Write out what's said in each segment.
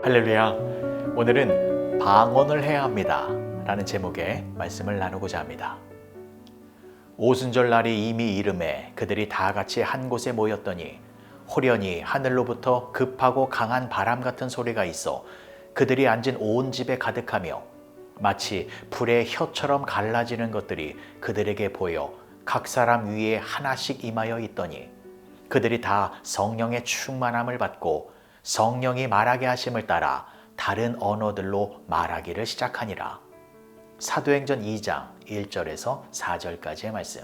할렐루야. 오늘은 방언을 해야 합니다 라는 제목의 말씀을 나누고자 합니다. 오순절날이 이미 이름에 그들이 다 같이 한 곳에 모였더니 호련히 하늘로부터 급하고 강한 바람 같은 소리가 있어 그들이 앉은 온 집에 가득하며 마치 불의 혀처럼 갈라지는 것들이 그들에게 보여 각 사람 위에 하나씩 임하여 있더니 그들이 다 성령의 충만함을 받고 성령이 말하게 하심을 따라 다른 언어들로 말하기를 시작하니라. 사도행전 2장 1절에서 4절까지의 말씀.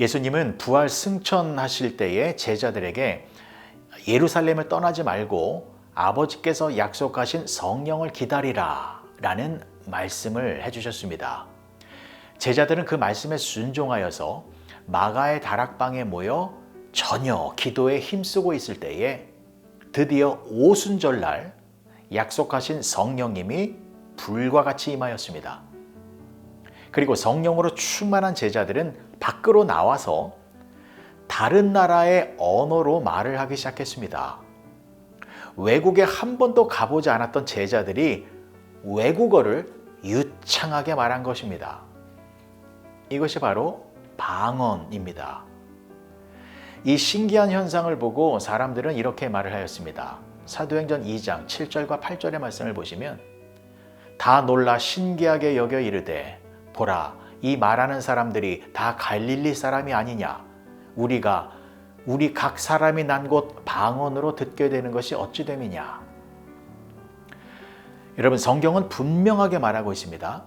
예수님은 부활 승천하실 때에 제자들에게 예루살렘을 떠나지 말고 아버지께서 약속하신 성령을 기다리라 라는 말씀을 해주셨습니다. 제자들은 그 말씀에 순종하여서 마가의 다락방에 모여 전혀 기도에 힘쓰고 있을 때에 드디어 오순절날 약속하신 성령님이 불과 같이 임하였습니다. 그리고 성령으로 충만한 제자들은 밖으로 나와서 다른 나라의 언어로 말을 하기 시작했습니다. 외국에 한 번도 가보지 않았던 제자들이 외국어를 유창하게 말한 것입니다. 이것이 바로 방언입니다. 이 신기한 현상을 보고 사람들은 이렇게 말을 하였습니다. 사도행전 2장 7절과 8절의 말씀을 보시면 다 놀라 신기하게 여겨 이르되 보라 이 말하는 사람들이 다 갈릴리 사람이 아니냐 우리 각 사람이 난 곳 방언으로 듣게 되는 것이 어찌 됨이냐. 여러분 성경은 분명하게 말하고 있습니다.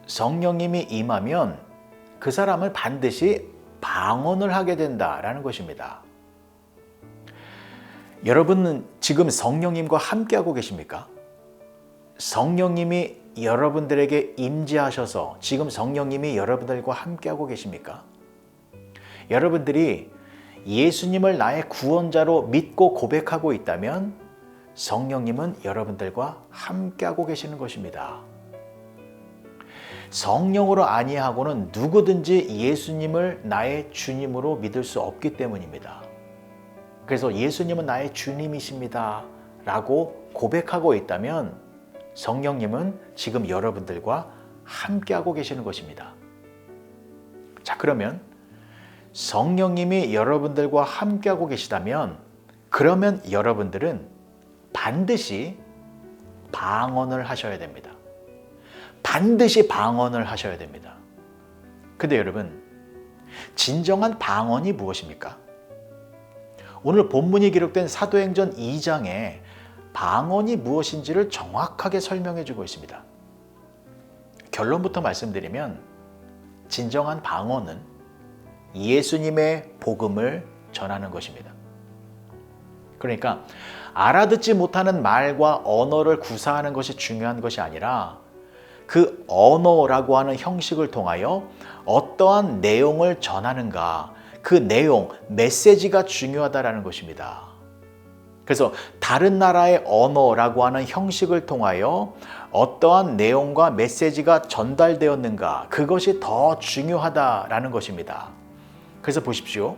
성령님이 임하면 그 사람을 반드시 방언을 하게 된다라는 것입니다. 여러분은 지금 성령님과 함께하고 계십니까? 성령님이 여러분들에게 임재하셔서 지금 성령님이 여러분들과 함께하고 계십니까? 여러분들이 예수님을 나의 구원자로 믿고 고백하고 있다면 성령님은 여러분들과 함께하고 계시는 것입니다. 성령으로 아니하고는 누구든지 예수님을 나의 주님으로 믿을 수 없기 때문입니다. 그래서 예수님은 나의 주님이십니다 라고 고백하고 있다면 성령님은 지금 여러분들과 함께하고 계시는 것입니다. 자, 그러면 성령님이 여러분들과 함께하고 계시다면 그러면 여러분들은 반드시 방언을 하셔야 됩니다. 반드시 방언을 하셔야 됩니다. 근데 여러분, 진정한 방언이 무엇입니까? 오늘 본문이 기록된 사도행전 2장에 방언이 무엇인지를 정확하게 설명해 주고 있습니다. 결론부터 말씀드리면 진정한 방언은 예수님의 복음을 전하는 것입니다. 그러니까 알아듣지 못하는 말과 언어를 구사하는 것이 중요한 것이 아니라 그 언어라고 하는 형식을 통하여 어떠한 내용을 전하는가, 그 내용, 메시지가 중요하다라는 것입니다. 그래서 다른 나라의 언어라고 하는 형식을 통하여 어떠한 내용과 메시지가 전달되었는가, 그것이 더 중요하다라는 것입니다. 그래서 보십시오.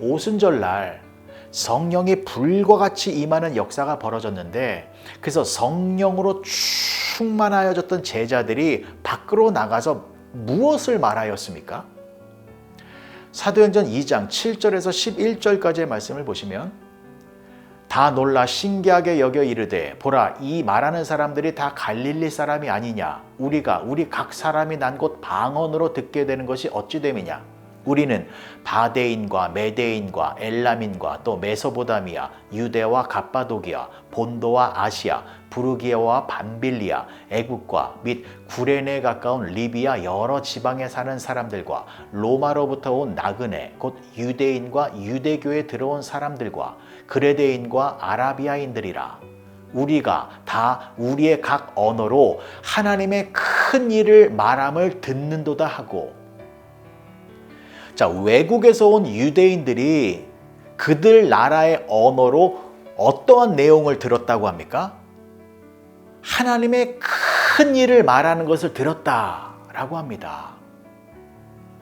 오순절날 성령이 불과 같이 임하는 역사가 벌어졌는데 그래서 성령으로 충만하여졌던 제자들이 밖으로 나가서 무엇을 말하였습니까? 사도행전 2장 7절에서 11절까지의 말씀을 보시면 다 놀라 신기하게 여겨 이르되 보라 이 말하는 사람들이 다 갈릴리 사람이 아니냐 우리 각 사람이 난 곳 방언으로 듣게 되는 것이 어찌 됨이냐. 우리는 바데인과 메데인과 엘람인과 또 메소보다미아, 유대와 갑바도기아, 본도와 아시아, 부르기아와 밤빌리아, 애국과 및 구레네에 가까운 리비아 여러 지방에 사는 사람들과 로마로부터 온 나그네 곧 유대인과 유대교에 들어온 사람들과 그레데인과 아라비아인들이라. 우리가 다 우리의 각 언어로 하나님의 큰 일을 말함을 듣는도다 하고. 자, 외국에서 온 유대인들이 그들 나라의 언어로 어떠한 내용을 들었다고 합니까? 하나님의 큰 일을 말하는 것을 들었다라고 합니다.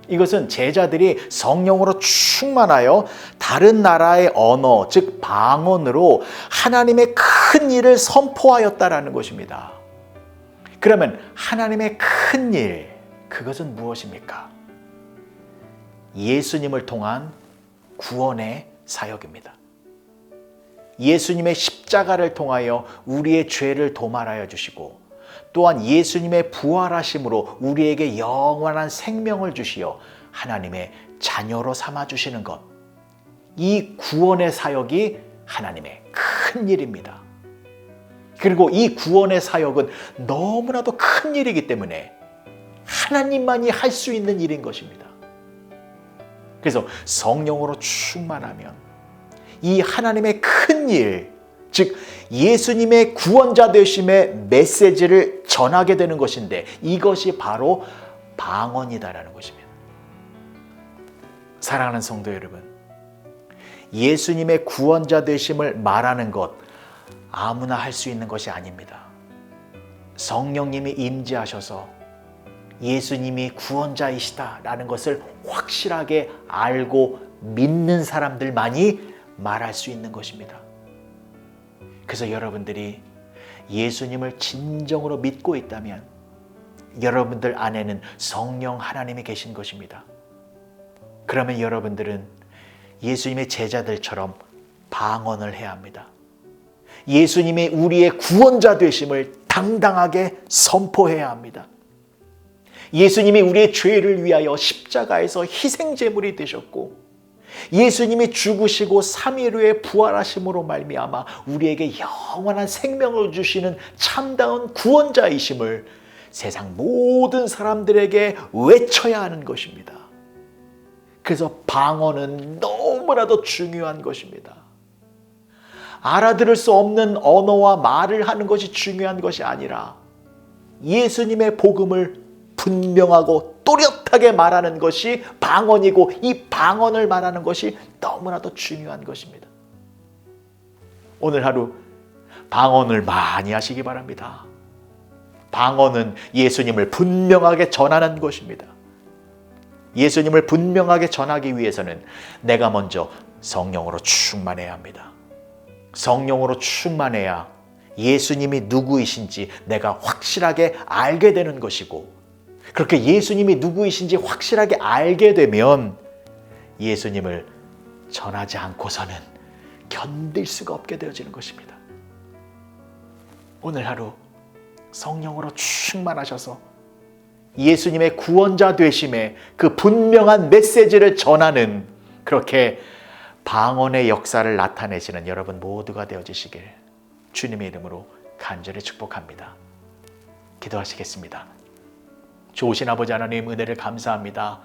이것은 제자들이 성령으로 충만하여 다른 나라의 언어, 즉 방언으로 하나님의 큰 일을 선포하였다라는 것입니다. 그러면 하나님의 큰 일, 그것은 무엇입니까? 예수님을 통한 구원의 사역입니다. 예수님의 십자가를 통하여 우리의 죄를 도말하여 주시고, 또한 예수님의 부활하심으로 우리에게 영원한 생명을 주시어 하나님의 자녀로 삼아주시는 것, 이 구원의 사역이 하나님의 큰 일입니다. 그리고 이 구원의 사역은 너무나도 큰 일이기 때문에 하나님만이 할 수 있는 일인 것입니다. 그래서 성령으로 충만하면 이 하나님의 큰 일, 즉 예수님의 구원자 되심의 메시지를 전하게 되는 것인데, 이것이 바로 방언이다라는 것입니다. 사랑하는 성도 여러분, 예수님의 구원자 되심을 말하는 것 아무나 할 수 있는 것이 아닙니다. 성령님이 임재하셔서 예수님이 구원자이시다라는 것을 확실하게 알고 믿는 사람들만이 말할 수 있는 것입니다. 그래서 여러분들이 예수님을 진정으로 믿고 있다면 여러분들 안에는 성령 하나님이 계신 것입니다. 그러면 여러분들은 예수님의 제자들처럼 방언을 해야 합니다. 예수님이 우리의 구원자 되심을 당당하게 선포해야 합니다. 예수님이 우리의 죄를 위하여 십자가에서 희생제물이 되셨고, 예수님이 죽으시고 3일 후에 부활하심으로 말미암아 우리에게 영원한 생명을 주시는 참다운 구원자이심을 세상 모든 사람들에게 외쳐야 하는 것입니다. 그래서 방언은 너무나도 중요한 것입니다. 알아들을 수 없는 언어와 말을 하는 것이 중요한 것이 아니라 예수님의 복음을 분명하고 또렷하게 말하는 것이 방언이고, 이 방언을 말하는 것이 너무나도 중요한 것입니다. 오늘 하루 방언을 많이 하시기 바랍니다. 방언은 예수님을 분명하게 전하는 것입니다. 예수님을 분명하게 전하기 위해서는 내가 먼저 성령으로 충만해야 합니다. 성령으로 충만해야 예수님이 누구이신지 내가 확실하게 알게 되는 것이고, 그렇게 예수님이 누구이신지 확실하게 알게 되면 예수님을 전하지 않고서는 견딜 수가 없게 되어지는 것입니다. 오늘 하루 성령으로 충만하셔서 예수님의 구원자 되심의 그 분명한 메시지를 전하는, 그렇게 방언의 역사를 나타내시는 여러분 모두가 되어지시길 주님의 이름으로 간절히 축복합니다. 기도하시겠습니다. 좋으신 아버지 하나님, 은혜를 감사합니다.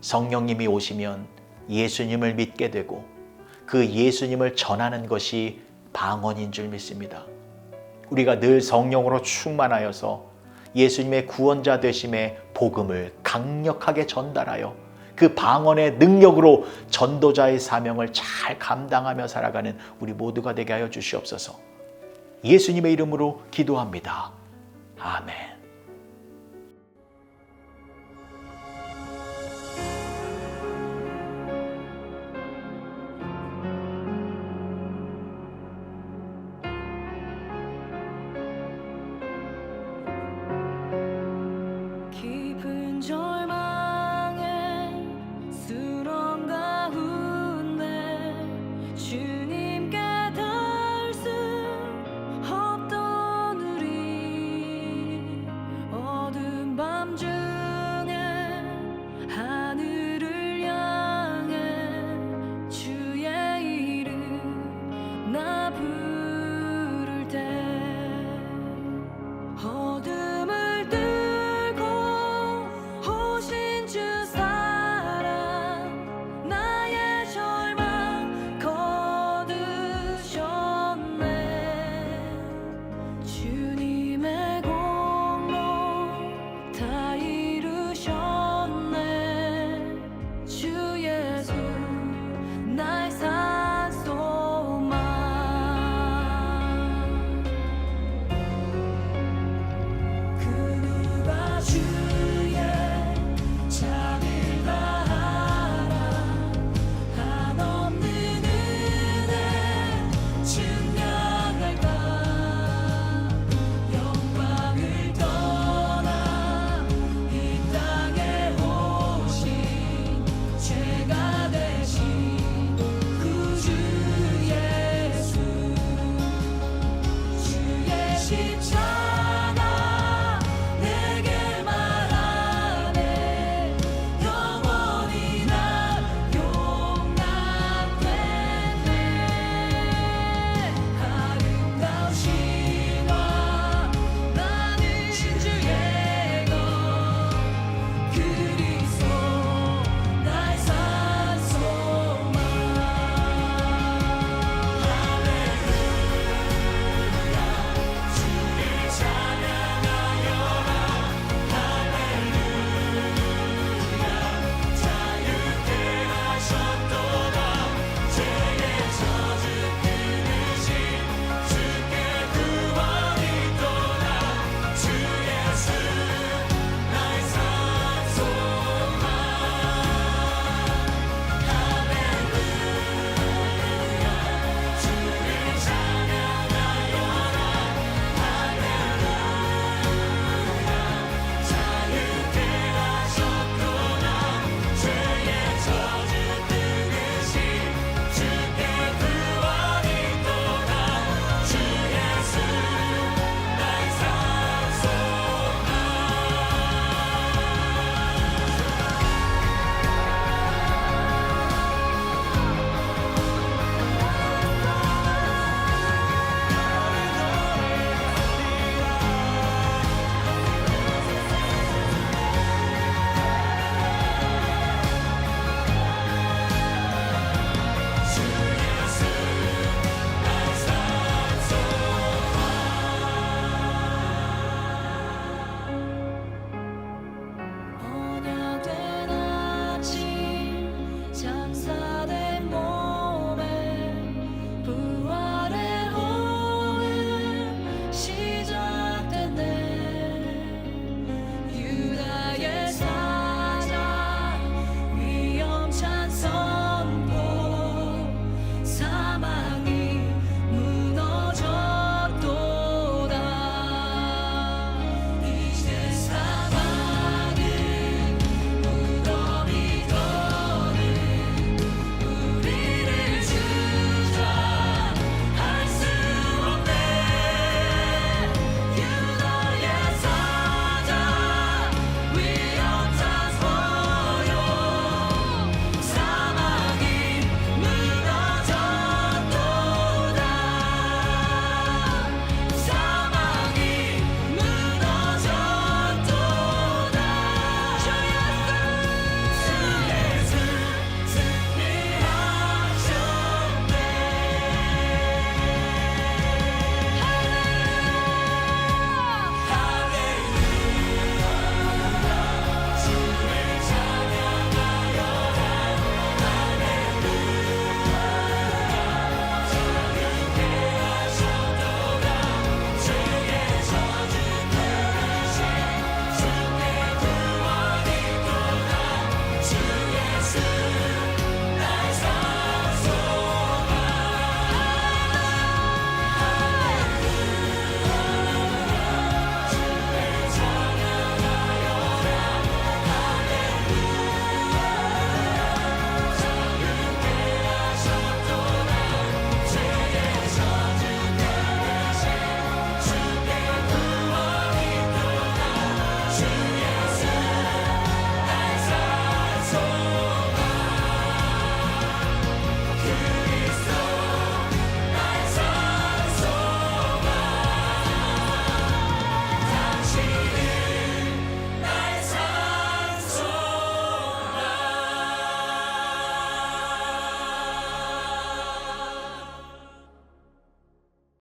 성령님이 오시면 예수님을 믿게 되고 그 예수님을 전하는 것이 방언인 줄 믿습니다. 우리가 늘 성령으로 충만하여서 예수님의 구원자 되심의 복음을 강력하게 전달하여 그 방언의 능력으로 전도자의 사명을 잘 감당하며 살아가는 우리 모두가 되게 하여 주시옵소서. 예수님의 이름으로 기도합니다. 아멘.